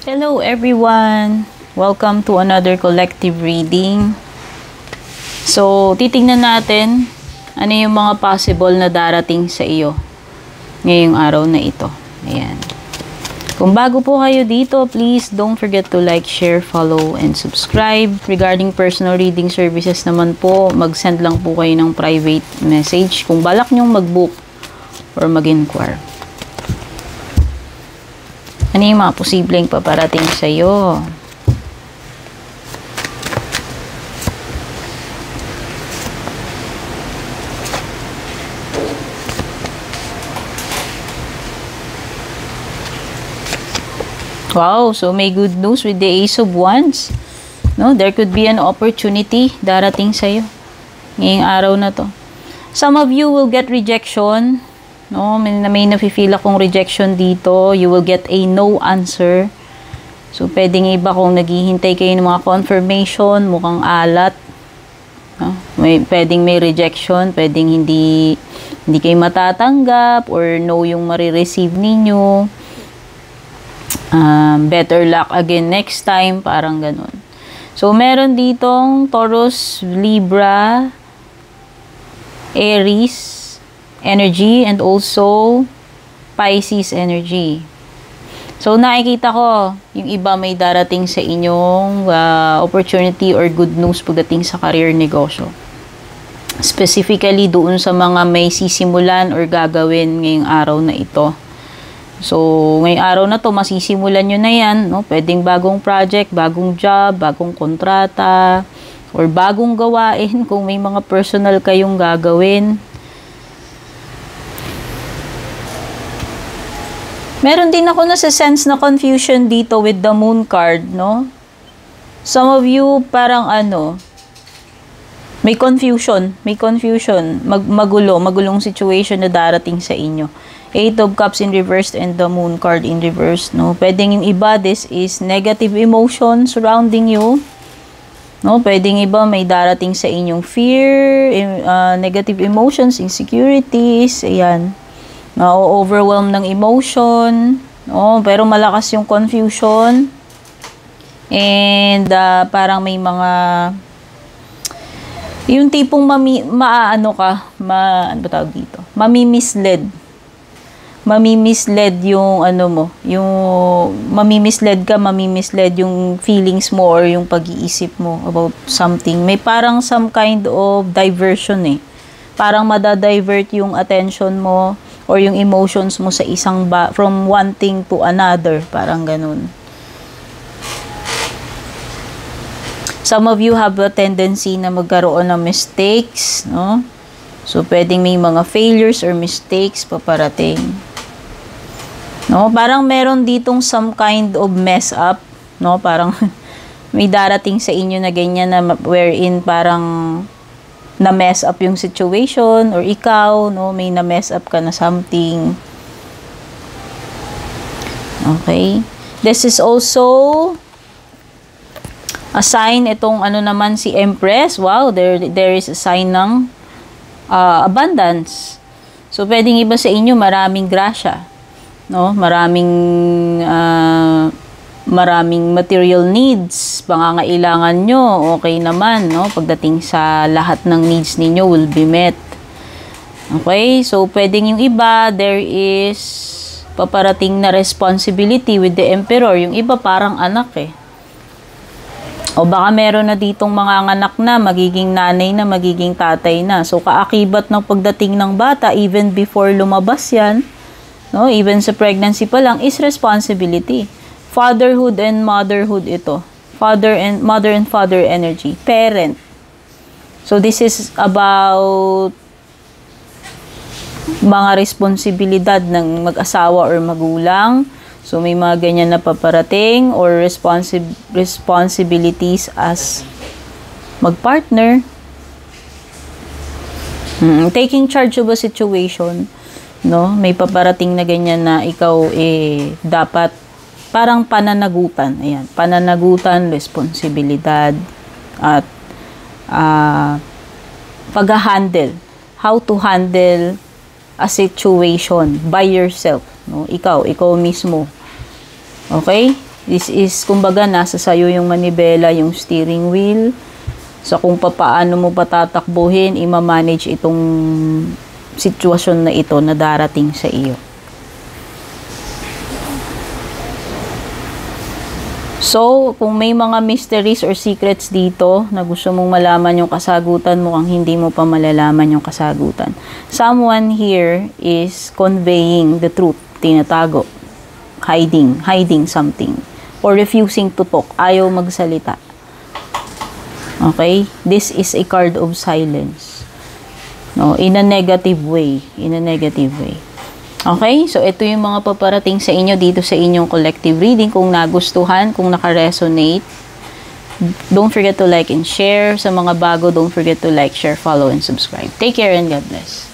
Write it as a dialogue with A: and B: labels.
A: Hello everyone! Welcome to another collective reading. So, titingnan natin ano yung mga possible na darating sa iyo ngayong araw na ito. Ayan. Kung bago po kayo dito, please don't forget to like, share, follow, and subscribe. Regarding personal reading services naman po, mag-send lang po kayo ng private message kung balak nyong mag-book or mag-inquire. Ano yung mga posibleng paparating sa iyo? Wow, so may good news with the Ace of Wands. No, there could be an opportunity darating sa iyo ngayong araw na to. Some of you will get rejection. No, may nafe-feel akong rejection dito. You will get a no answer. So, pwedeng iba kung naghihintay kayo ng mga confirmation, mukhang alat. No? Pwedeng may rejection, pwedeng hindi kayo matatanggap or no yung marireceive ninyo. Better luck again next time, parang ganun. So, meron ditong Taurus, Libra, Aries, energy and also Pisces energy. So, nakikita ko yung iba may darating sa inyong opportunity or good news pagdating sa career negosyo. Specifically, doon sa mga may sisimulan or gagawin ngayong araw na ito. So, ngayong araw na to masisimulan nyo na yan. No? Pwedeng bagong project, bagong job, bagong kontrata, or bagong gawain kung may mga personal kayong gagawin. Meron din ako nasa-sense na confusion dito with the moon card, no? Some of you parang may confusion. Magulong situation na darating sa inyo. Eight of Cups in reverse and the moon card in reverse, no? Pwedeng yung iba, this is negative emotion surrounding you. No? Pwedeng iba may darating sa inyong fear, negative emotions, insecurities, ayan. Na-overwhelm ng emotion, no? Pero malakas yung confusion. And parang may mga yung tipong ano ba tawag dito? Mamimislead yung yung mamimislead yung feelings mo or yung pag-iisip mo about something. May parang some kind of diversion Parang madadivert yung attention mo or yung emotions mo sa from one thing to another, parang ganun. Some of you have a tendency na magkaroon ng mistakes, no? So, pwedeng may mga failures or mistakes paparating. No? Parang meron ditong some kind of mess up, no? Parang may darating sa inyo na ganyan na wherein parang na-mess up yung situation or ikaw, no, may na-mess up ka na something. Okay? This is also a sign, itong naman si Empress. Wow, there is a sign ng abundance. So, pwedeng iba sa inyo, maraming grasya. No? Maraming material needs, pangangailangan nyo, okay naman, no? Pagdating sa lahat ng needs ninyo will be met. Okay? So, pwedeng yung iba, there is paparating na responsibility with the Emperor. Yung iba parang anak O baka meron na ditong mga anak na, magiging nanay na, magiging tatay na. So, kaakibat ng pagdating ng bata, even before lumabas yan, no? Even sa pregnancy pa lang, is responsibility. Fatherhood and motherhood ito. Mother and father energy. Parent. So, this is about mga responsibilidad ng mag-asawa or magulang. So, may mga ganyan na paparating or responsibilities as mag-partner. Taking charge of a situation. No? May paparating na ganyan na ikaw dapat parang pananagutan. Ayan. Pananagutan, responsibilidad, at pag-handle. How to handle a situation by yourself. No? Ikaw mismo. Okay? This is, kumbaga, nasa sayo yung manibela, yung steering wheel. So, kung paano mo patatakbuhin, ima-manage itong sitwasyon na ito na darating sa iyo. So, kung may mga mysteries or secrets dito na gusto mong malaman yung kasagutan mo, ang hindi mo pa malalaman yung kasagutan. Someone here is conveying the truth, tinatago, hiding something, or refusing to talk, ayaw magsalita. Okay? This is a card of silence. No, in a negative way. Okay? So, ito yung mga paparating sa inyo dito sa inyong collective reading. Kung nagustuhan, kung naka-resonate, don't forget to like and share. Sa mga bago, don't forget to like, share, follow, and subscribe. Take care and God bless.